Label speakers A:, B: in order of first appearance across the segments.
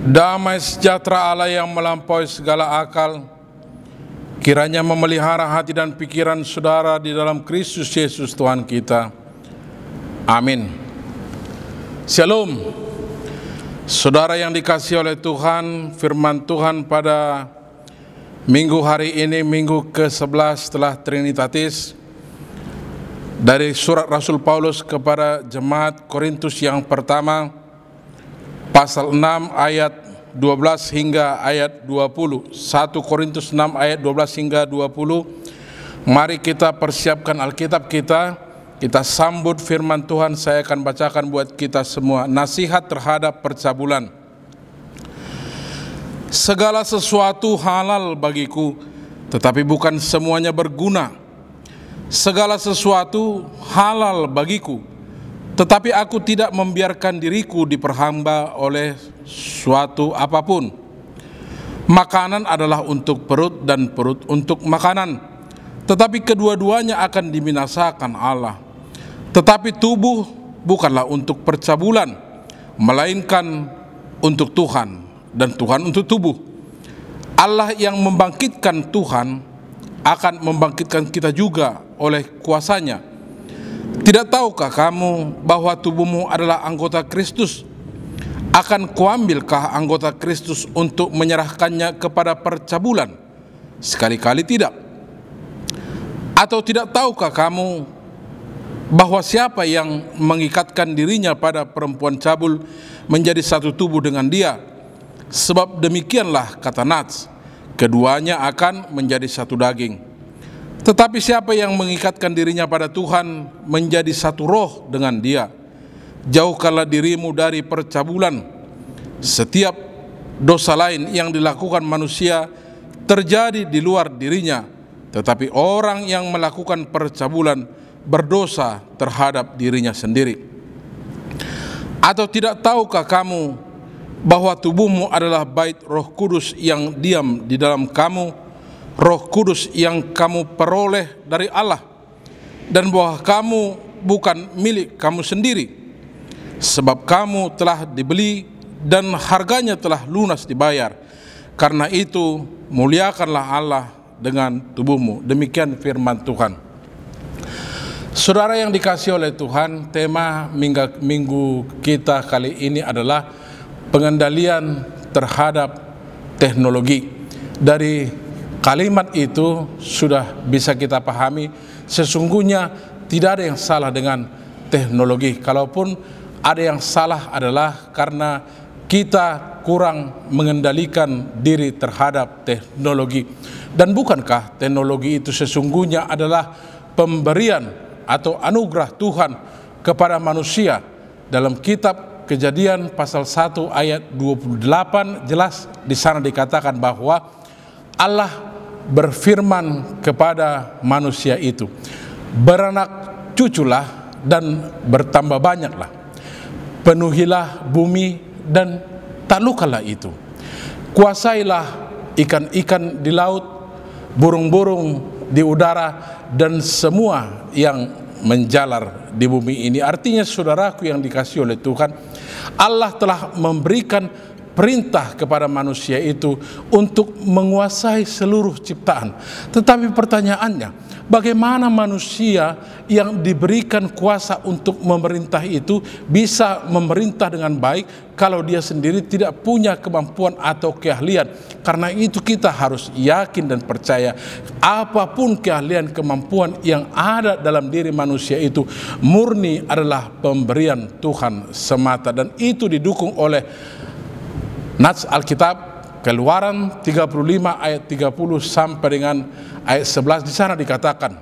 A: Damai sejahtera Allah yang melampaui segala akal, kiranya memelihara hati dan pikiran saudara di dalam Kristus Yesus Tuhan kita. Amin. Shalom. Saudara yang dikasihi oleh Tuhan, firman Tuhan pada minggu hari ini, minggu ke-11 setelah Trinitatis, dari surat Rasul Paulus kepada jemaat Korintus yang pertama, pasal 6 ayat 12 hingga ayat 20. 1 Korintus 6 ayat 12 hingga 20. Mari kita persiapkan Alkitab kita sambut firman Tuhan. Saya akan bacakan buat kita semua. Nasihat terhadap percabulan. Segala sesuatu halal bagiku, tetapi bukan semuanya berguna. Segala sesuatu halal bagiku, tetapi aku tidak membiarkan diriku diperhamba oleh suatu apapun. Makanan adalah untuk perut dan perut untuk makanan, tetapi kedua-duanya akan dibinasakan Allah. Tetapi tubuh bukanlah untuk percabulan, melainkan untuk Tuhan, dan Tuhan untuk tubuh. Allah yang membangkitkan Tuhan akan membangkitkan kita juga oleh kuasanya. Tidak tahukah kamu bahwa tubuhmu adalah anggota Kristus? Akan kuambilkah anggota Kristus untuk menyerahkannya kepada percabulan? Sekali-kali tidak. Atau tidak tahukah kamu bahwa siapa yang mengikatkan dirinya pada perempuan cabul menjadi satu tubuh dengan dia? Sebab demikianlah kata Nats, keduanya akan menjadi satu daging. Tetapi siapa yang mengikatkan dirinya pada Tuhan menjadi satu roh dengan dia. Jauhkanlah dirimu dari percabulan. Setiap dosa lain yang dilakukan manusia terjadi di luar dirinya, tetapi orang yang melakukan percabulan berdosa terhadap dirinya sendiri. Atau tidak tahukah kamu bahwa tubuhmu adalah bait Roh Kudus yang diam di dalam kamu, Roh Kudus yang kamu peroleh dari Allah, dan bahwa kamu bukan milik kamu sendiri, sebab kamu telah dibeli dan harganya telah lunas dibayar. Karena itu muliakanlah Allah dengan tubuhmu. Demikian firman Tuhan. Saudara yang dikasihi oleh Tuhan, tema minggu kita kali ini adalah pengendalian terhadap teknologi. Dari kalimat itu sudah bisa kita pahami, sesungguhnya tidak ada yang salah dengan teknologi. Kalaupun ada yang salah adalah karena kita kurang mengendalikan diri terhadap teknologi. Dan bukankah teknologi itu sesungguhnya adalah pemberian atau anugerah Tuhan kepada manusia? Dalam kitab Kejadian pasal 1 ayat 28 jelas di sana dikatakan bahwa Allah berfirman kepada manusia itu, beranak cuculah dan bertambah banyaklah, penuhilah bumi dan taklukanlah itu, kuasailah ikan-ikan di laut, burung-burung di udara, dan semua yang menjalar di bumi ini. Artinya saudaraku yang dikasihi oleh Tuhan, Allah telah memberikan perintah kepada manusia itu untuk menguasai seluruh ciptaan. Tetapi pertanyaannya, bagaimana manusia yang diberikan kuasa untuk memerintah itu bisa memerintah dengan baik kalau dia sendiri tidak punya kemampuan atau keahlian? Karena itu kita harus yakin dan percaya apapun keahlian kemampuan yang ada dalam diri manusia itu murni adalah pemberian Tuhan semata, dan itu didukung oleh Nats Alkitab, Keluaran 35 ayat 30 sampai dengan ayat 11. Di sana dikatakan,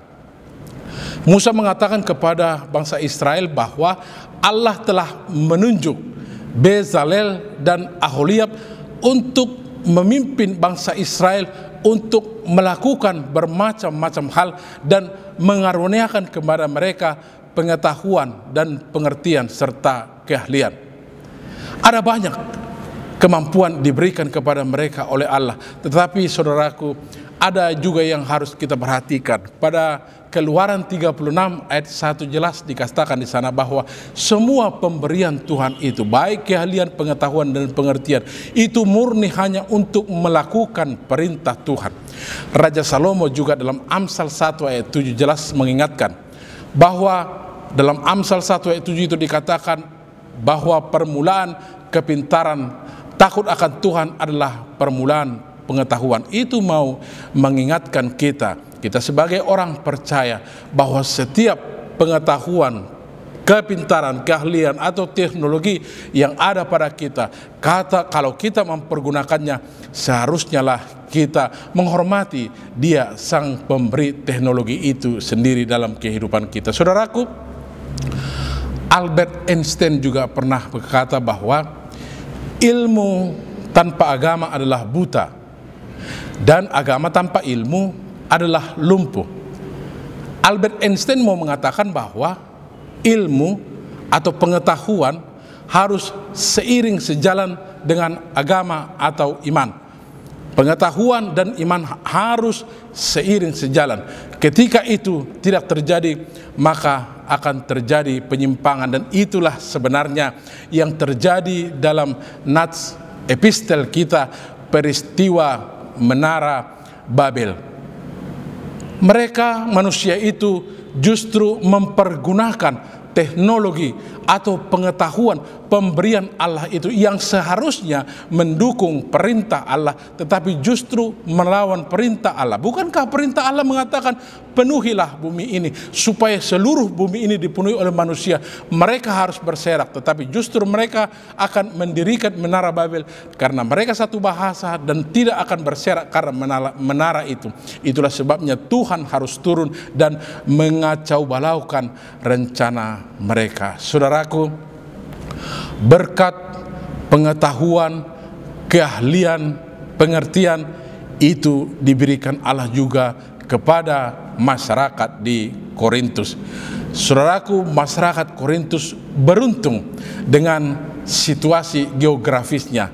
A: Musa mengatakan kepada bangsa Israel bahwa Allah telah menunjuk Bezalel dan Aholiab untuk memimpin bangsa Israel untuk melakukan bermacam-macam hal dan mengaruniakan kepada mereka pengetahuan dan pengertian serta keahlian. Ada banyak kemampuan diberikan kepada mereka oleh Allah. Tetapi saudaraku, ada juga yang harus kita perhatikan. Pada Keluaran 36 ayat 1 jelas dikatakan di sana bahwa semua pemberian Tuhan itu, baik keahlian, pengetahuan dan pengertian, itu murni hanya untuk melakukan perintah Tuhan. Raja Salomo juga dalam Amsal 1 ayat 7 jelas mengingatkan bahwa dalam Amsal 1 ayat 7 itu dikatakan bahwa permulaan kepintaran takut akan Tuhan adalah permulaan pengetahuan. Itu mau mengingatkan kita sebagai orang percaya bahwa setiap pengetahuan, kepintaran, keahlian atau teknologi yang ada pada kita, kalau kita mempergunakannya, seharusnya lah kita menghormati Dia sang pemberi teknologi itu sendiri dalam kehidupan kita. Saudaraku, Albert Einstein juga pernah berkata bahwa ilmu tanpa agama adalah buta, dan agama tanpa ilmu adalah lumpuh. Albert Einstein mau mengatakan bahwa ilmu atau pengetahuan harus seiring sejalan dengan agama atau iman. Pengetahuan dan iman harus seiring sejalan. Ketika itu tidak terjadi, maka akan terjadi penyimpangan, dan itulah sebenarnya yang terjadi dalam nats epistel kita, peristiwa Menara Babel. Mereka manusia itu justru mempergunakan teknologi atau pengetahuan pemberian Allah itu yang seharusnya mendukung perintah Allah, tetapi justru melawan perintah Allah. Bukankah perintah Allah mengatakan penuhilah bumi ini supaya seluruh bumi ini dipenuhi oleh manusia? Mereka harus berserak, tetapi justru mereka akan mendirikan Menara Babel karena mereka satu bahasa dan tidak akan berserak karena menara itu. Itulah sebabnya Tuhan harus turun dan mengacau balaukan rencana mereka. Saudaraku, berkat pengetahuan, keahlian, pengertian itu diberikan Allah juga kepada masyarakat di Korintus. Saudaraku, masyarakat Korintus beruntung dengan situasi geografisnya.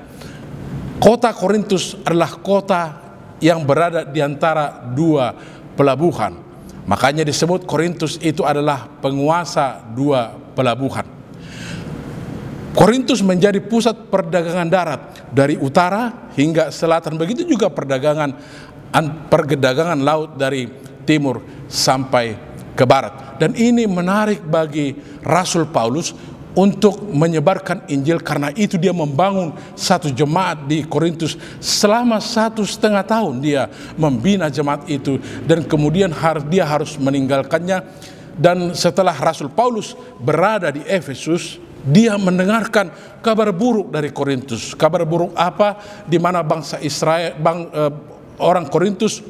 A: Kota Korintus adalah kota yang berada di antara dua pelabuhan. Makanya disebut Korintus itu adalah penguasa dua pelabuhan. Korintus menjadi pusat perdagangan darat dari utara hingga selatan. Begitu juga perdagangan laut dari timur sampai ke barat. Dan ini menarik bagi Rasul Paulus untuk menyebarkan Injil, karena itu dia membangun satu jemaat di Korintus selama 1,5 tahun. Dia membina jemaat itu dan kemudian dia harus meninggalkannya. Dan setelah Rasul Paulus berada di Efesus, dia mendengarkan kabar buruk dari Korintus. Kabar buruk apa? Di mana bangsa Israel, orang Korintus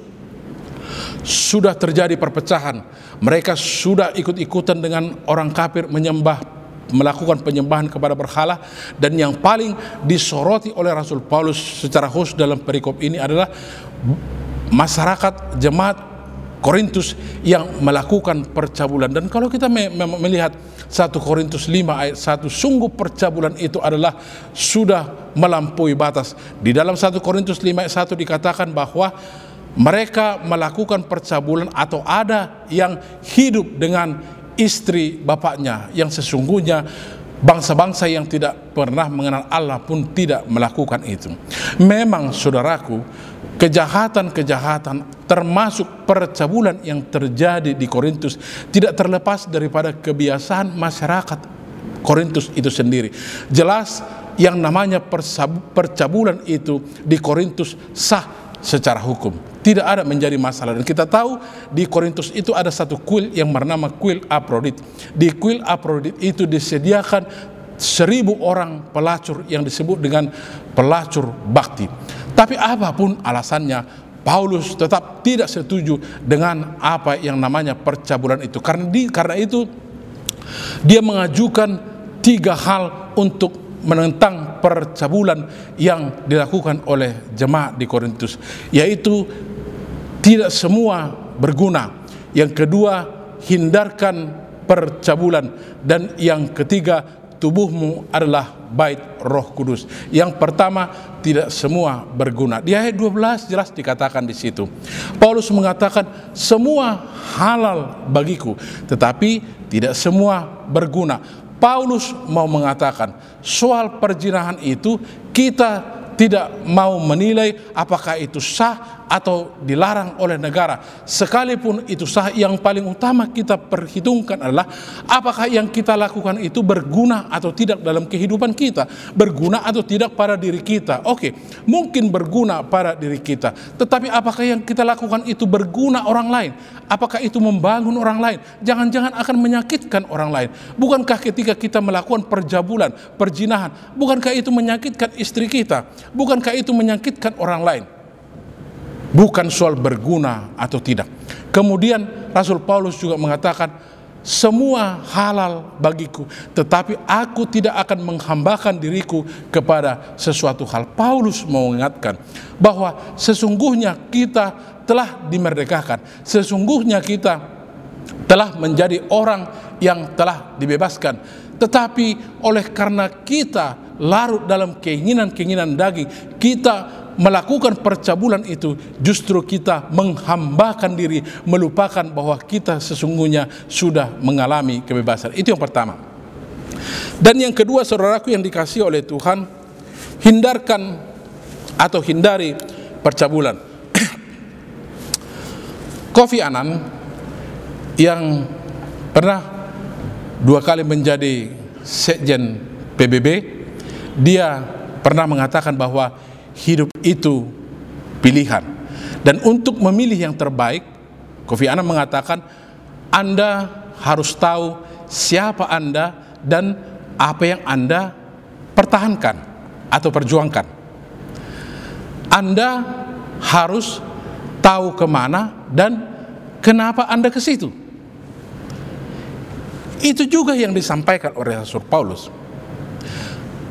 A: sudah terjadi perpecahan. Mereka sudah ikut-ikutan dengan orang kafir melakukan penyembahan kepada berhala. Dan yang paling disoroti oleh Rasul Paulus secara khusus dalam perikop ini adalah masyarakat jemaat Korintus yang melakukan percabulan. Dan kalau kita melihat 1 Korintus 5 ayat 1, sungguh percabulan itu adalah sudah melampaui batas. Di dalam 1 Korintus 5 ayat 1 dikatakan bahwa mereka melakukan percabulan atau ada yang hidup dengan istri bapaknya, yang sesungguhnya bangsa-bangsa yang tidak pernah mengenal Allah pun tidak melakukan itu. Memang saudaraku, kejahatan-kejahatan termasuk percabulan yang terjadi di Korintus tidak terlepas daripada kebiasaan masyarakat Korintus itu sendiri. Jelas yang namanya percabulan itu di Korintus sah secara hukum, tidak ada menjadi masalah. Dan kita tahu di Korintus itu ada satu kuil yang bernama kuil Afrodit. Di kuil Afrodit itu disediakan 1.000 orang pelacur yang disebut dengan pelacur bakti. Tapi apapun alasannya, Paulus tetap tidak setuju dengan apa yang namanya percabulan itu. Karena itu dia mengajukan 3 hal untuk menentang percabulan yang dilakukan oleh jemaat di Korintus, yaitu tidak semua berguna. Yang kedua, hindarkan percabulan. Dan yang ketiga, tubuhmu adalah bait Roh Kudus. Yang pertama, tidak semua berguna. Di ayat 12 jelas dikatakan di situ. Paulus mengatakan semua halal bagiku, tetapi tidak semua berguna. Paulus mau mengatakan soal perzinahan itu kita tidak mau menilai apakah itu sah atau dilarang oleh negara. Sekalipun itu sah, yang paling utama kita perhitungkan adalah apakah yang kita lakukan itu berguna atau tidak dalam kehidupan kita, berguna atau tidak pada diri kita. Oke, mungkin berguna pada diri kita, tetapi apakah yang kita lakukan itu berguna orang lain? Apakah itu membangun orang lain? Jangan-jangan akan menyakitkan orang lain. Bukankah ketika kita melakukan perjabulan, perzinahan, bukankah itu menyakitkan istri kita? Bukankah itu menyakitkan orang lain? Bukan soal berguna atau tidak. Kemudian Rasul Paulus juga mengatakan semua halal bagiku, tetapi aku tidak akan menghambakan diriku kepada sesuatu hal. Paulus mau mengingatkan bahwa sesungguhnya kita telah dimerdekakan, sesungguhnya kita telah menjadi orang yang telah dibebaskan. Tetapi oleh karena kita larut dalam keinginan-keinginan daging, kita melakukan percabulan itu, justru kita menghambakan diri, melupakan bahwa kita sesungguhnya sudah mengalami kebebasan. Itu yang pertama. Dan yang kedua, saudaraku yang dikasihi oleh Tuhan, hindarkan atau hindari percabulan. Kofi Annan yang pernah 2 kali menjadi sekjen PBB, dia pernah mengatakan bahwa hidup itu pilihan, dan untuk memilih yang terbaik, Kofi Annan mengatakan Anda harus tahu siapa Anda dan apa yang Anda pertahankan atau perjuangkan. Anda harus tahu kemana dan kenapa Anda ke situ. Itu juga yang disampaikan oleh Rasul Paulus.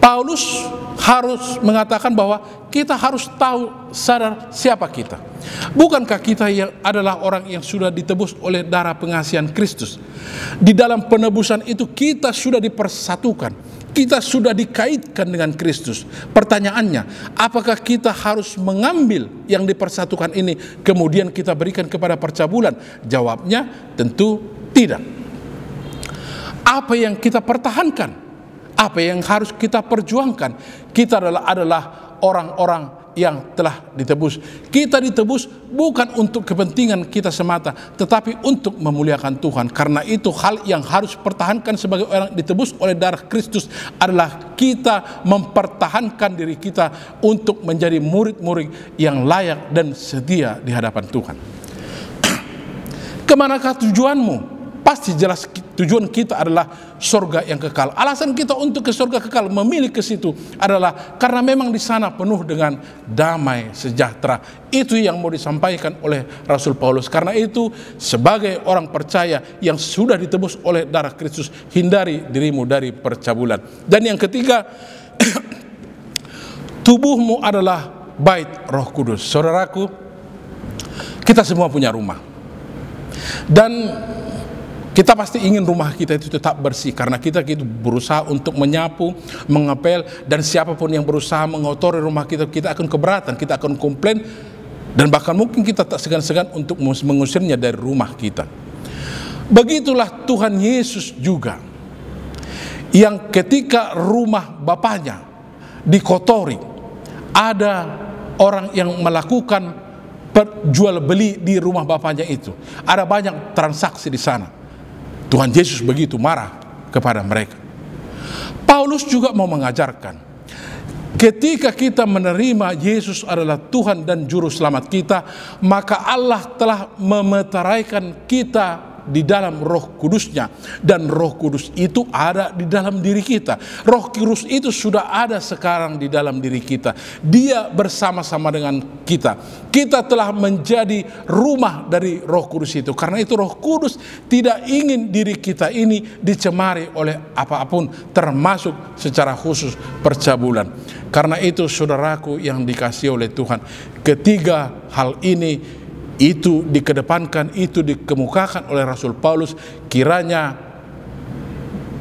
A: Paulus harus mengatakan bahwa kita harus tahu sadar siapa kita. Bukankah kita yang adalah orang yang sudah ditebus oleh darah pengasihan Kristus? Di dalam penebusan itu kita sudah dipersatukan, kita sudah dikaitkan dengan Kristus. Pertanyaannya, apakah kita harus mengambil yang dipersatukan ini kemudian kita berikan kepada percabulan? Jawabnya tentu tidak. Apa yang kita pertahankan, apa yang harus kita perjuangkan? Kita adalah orang-orang yang telah ditebus. Kita ditebus bukan untuk kepentingan kita semata, tetapi untuk memuliakan Tuhan. Karena itu hal yang harus pertahankan sebagai orang ditebus oleh darah Kristus adalah kita mempertahankan diri kita untuk menjadi murid-murid yang layak dan setia di hadapan Tuhan. Kemanakah tujuanmu? Pasti jelas tujuan kita adalah surga yang kekal. Alasan kita untuk ke surga kekal, memilih ke situ adalah karena memang di sana penuh dengan damai sejahtera. Itu yang mau disampaikan oleh Rasul Paulus. Karena itu sebagai orang percaya yang sudah ditebus oleh darah Kristus, hindari dirimu dari percabulan. Dan yang ketiga, tubuhmu adalah bait Roh Kudus. Saudaraku, kita semua punya rumah. Dan kita pasti ingin rumah kita itu tetap bersih, karena kita berusaha untuk menyapu, mengepel, dan siapapun yang berusaha mengotori rumah kita, kita akan keberatan, kita akan komplain, dan bahkan mungkin kita tak segan-segan untuk mengusirnya dari rumah kita. Begitulah Tuhan Yesus juga, yang ketika rumah Bapaknya dikotori, ada orang yang melakukan jual beli di rumah Bapaknya itu, ada banyak transaksi di sana. Tuhan Yesus begitu marah kepada mereka. Paulus juga mau mengajarkan, ketika kita menerima Yesus adalah Tuhan dan Juru Selamat kita, maka Allah telah memeteraikan kita di dalam Roh Kudusnya, dan Roh Kudus itu ada di dalam diri kita. Roh Kudus itu sudah ada sekarang di dalam diri kita. Dia bersama-sama dengan kita. Kita telah menjadi rumah dari Roh Kudus itu. Karena itu Roh Kudus tidak ingin diri kita ini dicemari oleh apapun, termasuk secara khusus percabulan. Karena itu saudaraku yang dikasihi oleh Tuhan, ketiga hal ini itu dikedepankan, itu dikemukakan oleh Rasul Paulus. Kiranya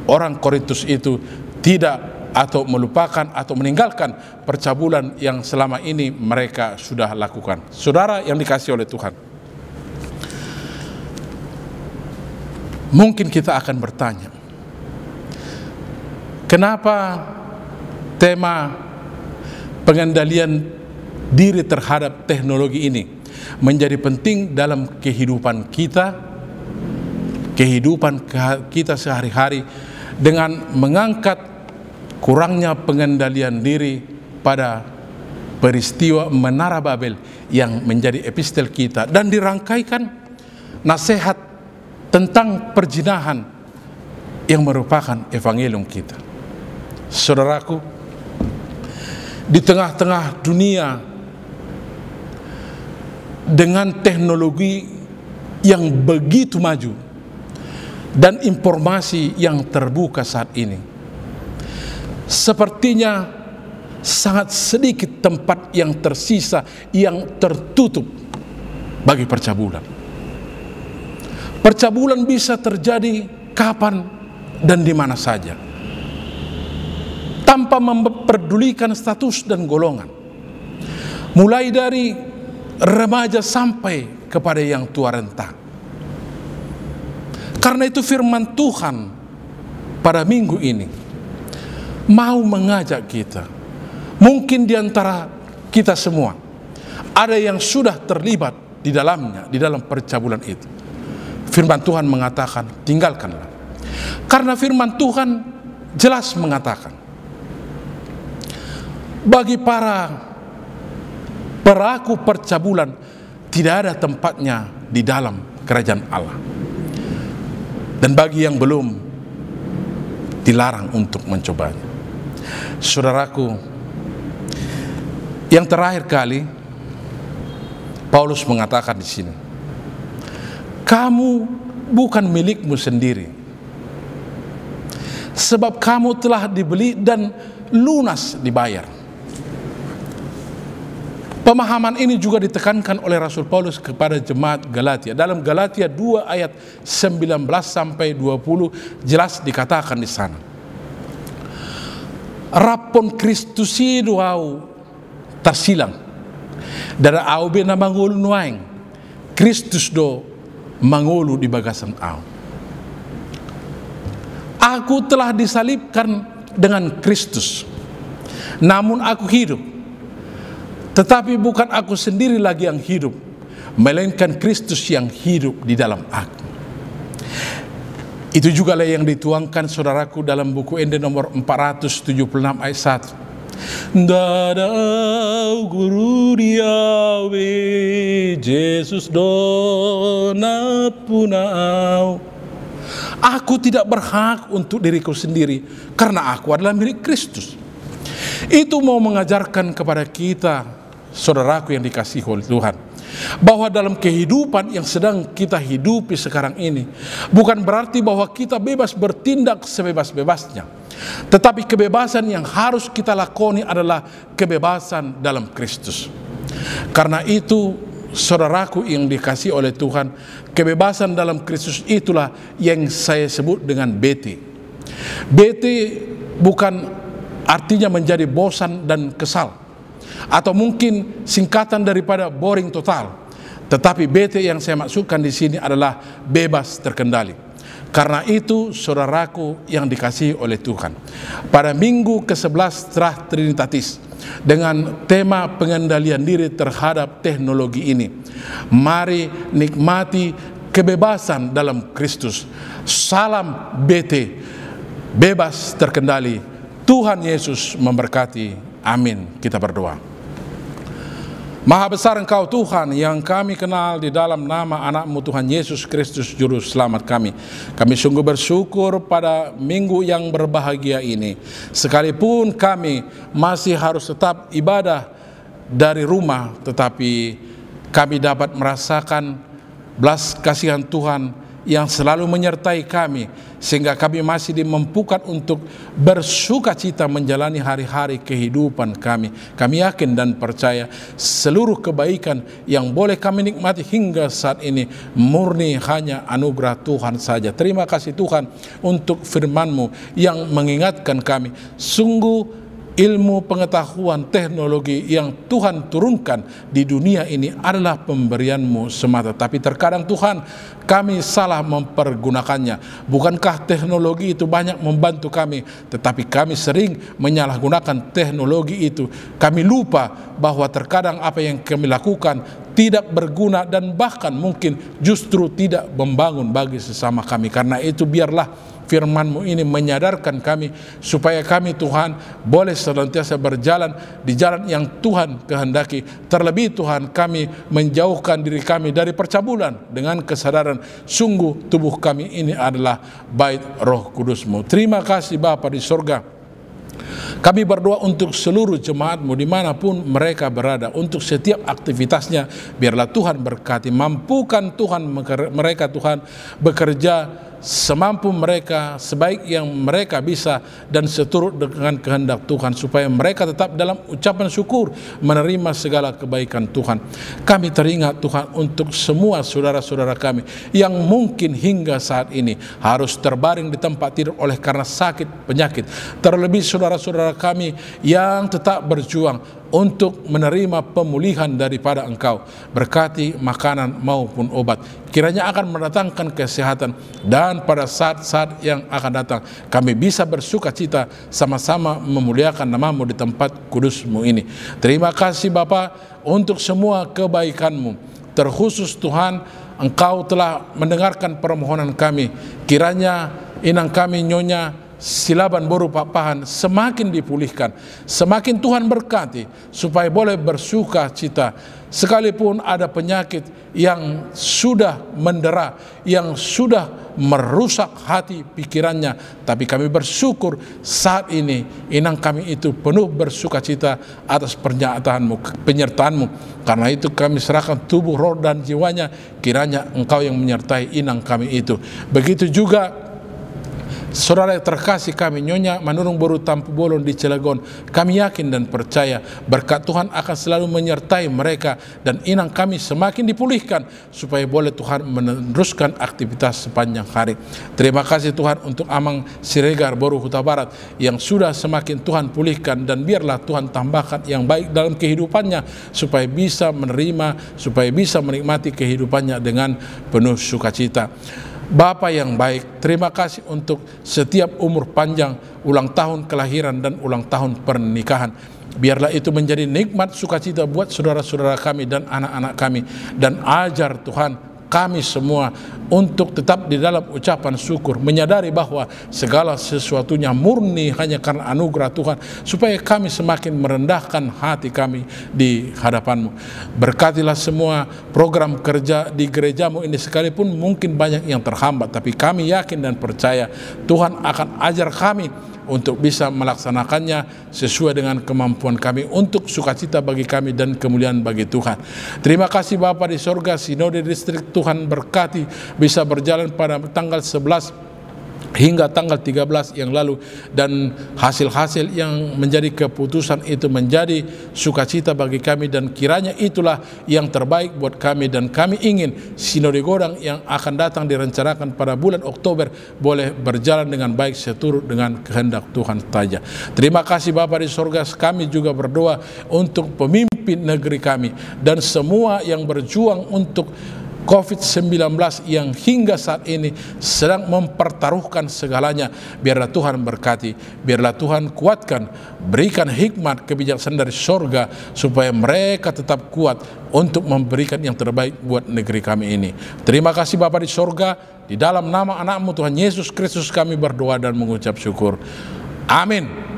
A: orang Korintus itu tidak atau melupakan atau meninggalkan percabulan yang selama ini mereka sudah lakukan. Saudara yang dikasihi oleh Tuhan, mungkin kita akan bertanya, kenapa tema pengendalian diri terhadap teknologi ini menjadi penting dalam kehidupan kita sehari-hari, dengan mengangkat kurangnya pengendalian diri pada peristiwa Menara Babel yang menjadi epistel kita, dan dirangkaikan nasihat tentang perzinahan yang merupakan evangelium kita. Saudaraku, di tengah-tengah dunia dengan teknologi yang begitu maju dan informasi yang terbuka saat ini, sepertinya sangat sedikit tempat yang tersisa yang tertutup bagi percabulan. Percabulan bisa terjadi kapan dan di mana saja, tanpa memperdulikan status dan golongan, mulai dari remaja sampai kepada yang tua renta. Karena itu firman Tuhan pada minggu ini mau mengajak kita. Mungkin di antara kita semua ada yang sudah terlibat di dalamnya, di dalam percabulan itu. Firman Tuhan mengatakan, tinggalkanlah. Karena firman Tuhan jelas mengatakan, bagi para pelaku percabulan tidak ada tempatnya di dalam kerajaan Allah. Dan bagi yang belum, dilarang untuk mencobanya. Saudaraku, yang terakhir kali Paulus mengatakan di sini, kamu bukan milikmu sendiri, sebab kamu telah dibeli dan lunas dibayar. Pemahaman ini juga ditekankan oleh Rasul Paulus kepada jemaat Galatia. Dalam Galatia 2 ayat 19 sampai 20 jelas dikatakan di sana, rapon Kristusi duau tersilang dara au bena mangulu nuaing Kristus do mangulu di bagasan au. Aku telah disalibkan dengan Kristus, namun aku hidup. Tetapi bukan aku sendiri lagi yang hidup, melainkan Kristus yang hidup di dalam aku. Itu juga lah yang dituangkan saudaraku dalam buku Ende nomor 476 ayat 1. Dadau guru diawe Jesus dona punau. Aku tidak berhak untuk diriku sendiri, karena aku adalah milik Kristus. Itu mau mengajarkan kepada kita, saudaraku yang dikasihi oleh Tuhan, bahwa dalam kehidupan yang sedang kita hidupi sekarang ini, bukan berarti bahwa kita bebas bertindak sebebas-bebasnya, tetapi kebebasan yang harus kita lakoni adalah kebebasan dalam Kristus. Karena itu, saudaraku yang dikasihi oleh Tuhan, kebebasan dalam Kristus itulah yang saya sebut dengan BT. BT bukan artinya menjadi bosan dan kesal, atau mungkin singkatan daripada boring total. Tetapi BT yang saya maksudkan di sini adalah bebas terkendali. Karena itu, saudaraku yang dikasihi oleh Tuhan, pada minggu ke-11 setelah Trinitatis, dengan tema pengendalian diri terhadap teknologi ini, mari nikmati kebebasan dalam Kristus. Salam BT, bebas terkendali. Tuhan Yesus memberkati. Amin. Kita berdoa. Maha besar Engkau Tuhan yang kami kenal di dalam nama anak-Mu Tuhan Yesus Kristus Juru Selamat kami. Kami sungguh bersyukur pada minggu yang berbahagia ini. Sekalipun kami masih harus tetap ibadah dari rumah, tetapi kami dapat merasakan belas kasihan Tuhan yang selalu menyertai kami, sehingga kami masih dimampukan untuk bersuka cita menjalani hari-hari kehidupan kami. Kami yakin dan percaya seluruh kebaikan yang boleh kami nikmati hingga saat ini murni hanya anugerah Tuhan saja. Terima kasih Tuhan untuk firman-Mu yang mengingatkan kami, sungguh ilmu, pengetahuan, teknologi yang Tuhan turunkan di dunia ini adalah pemberian-Mu semata. Tapi terkadang Tuhan, kami salah mempergunakannya. Bukankah teknologi itu banyak membantu kami, tetapi kami sering menyalahgunakan teknologi itu. Kami lupa bahwa terkadang apa yang kami lakukan tidak berguna dan bahkan mungkin justru tidak membangun bagi sesama kami. Karena itu biarlah firman-Mu ini menyadarkan kami supaya kami Tuhan boleh senantiasa berjalan di jalan yang Tuhan kehendaki. Terlebih Tuhan, kami menjauhkan diri kami dari percabulan dengan kesadaran sungguh tubuh kami ini adalah bait Roh Kudus-Mu. Terima kasih Bapa di sorga. Kami berdoa untuk seluruh jemaat-Mu dimanapun mereka berada, untuk setiap aktivitasnya. Biarlah Tuhan berkati, mampukan Tuhan mereka Tuhan bekerja semampu mereka, sebaik yang mereka bisa dan seturut dengan kehendak Tuhan, supaya mereka tetap dalam ucapan syukur menerima segala kebaikan Tuhan. Kami teringat Tuhan untuk semua saudara-saudara kami yang mungkin hingga saat ini harus terbaring di tempat tidur oleh karena sakit penyakit. Terlebih saudara-saudara kami yang tetap berjuang untuk menerima pemulihan daripada Engkau, berkati makanan maupun obat, kiranya akan mendatangkan kesehatan, dan pada saat-saat yang akan datang kami bisa bersuka cita sama-sama memuliakan nama-Mu di tempat kudus-Mu ini. Terima kasih Bapa untuk semua kebaikan-Mu. Terkhusus Tuhan, Engkau telah mendengarkan permohonan kami, kiranya inang kami Nyonya Silaban Boru Papahan semakin dipulihkan, semakin Tuhan berkati supaya boleh bersuka cita. Sekalipun ada penyakit yang sudah mendera, yang sudah merusak hati pikirannya, tapi kami bersyukur saat ini inang kami itu penuh bersuka cita atas penyertaan-Mu. Karena itu kami serahkan tubuh, roh dan jiwanya, kiranya Engkau yang menyertai inang kami itu. Begitu juga saudara terkasih kami Nyonya Manurung Boru Tampu Bolon di Cilegon. Kami yakin dan percaya berkat Tuhan akan selalu menyertai mereka, dan inang kami semakin dipulihkan supaya boleh Tuhan meneruskan aktivitas sepanjang hari. Terima kasih Tuhan untuk Amang Siregar Boru Huta Barat yang sudah semakin Tuhan pulihkan, dan biarlah Tuhan tambahkan yang baik dalam kehidupannya supaya bisa menerima, supaya bisa menikmati kehidupannya dengan penuh sukacita. Bapa yang baik, terima kasih untuk setiap umur panjang, ulang tahun kelahiran dan ulang tahun pernikahan. Biarlah itu menjadi nikmat sukacita buat saudara-saudara kami dan anak-anak kami, dan ajar Tuhan kami semua untuk tetap di dalam ucapan syukur, menyadari bahwa segala sesuatunya murni hanya karena anugerah Tuhan, supaya kami semakin merendahkan hati kami di hadapan-Mu. Berkatilah semua program kerja di gereja-Mu ini, sekalipun mungkin banyak yang terhambat, tapi kami yakin dan percaya Tuhan akan ajar kami untuk bisa melaksanakannya sesuai dengan kemampuan kami, untuk sukacita bagi kami dan kemuliaan bagi Tuhan. Terima kasih Bapa di sorga, Sinode Distrik Tuhan berkati bisa berjalan pada tanggal 11 hingga tanggal 13 yang lalu, dan hasil-hasil yang menjadi keputusan itu menjadi sukacita bagi kami, dan kiranya itulah yang terbaik buat kami. Dan kami ingin Sinode Godang yang akan datang direncanakan pada bulan Oktober boleh berjalan dengan baik seturut dengan kehendak Tuhan saja. Terima kasih Bapa di sorga. Kami juga berdoa untuk pemimpin negeri kami dan semua yang berjuang untuk COVID-19 yang hingga saat ini sedang mempertaruhkan segalanya. Biarlah Tuhan berkati, biarlah Tuhan kuatkan, berikan hikmat kebijaksanaan dari sorga supaya mereka tetap kuat untuk memberikan yang terbaik buat negeri kami ini. Terima kasih Bapa di sorga, di dalam nama anak-Mu Tuhan Yesus Kristus kami berdoa dan mengucap syukur. Amin.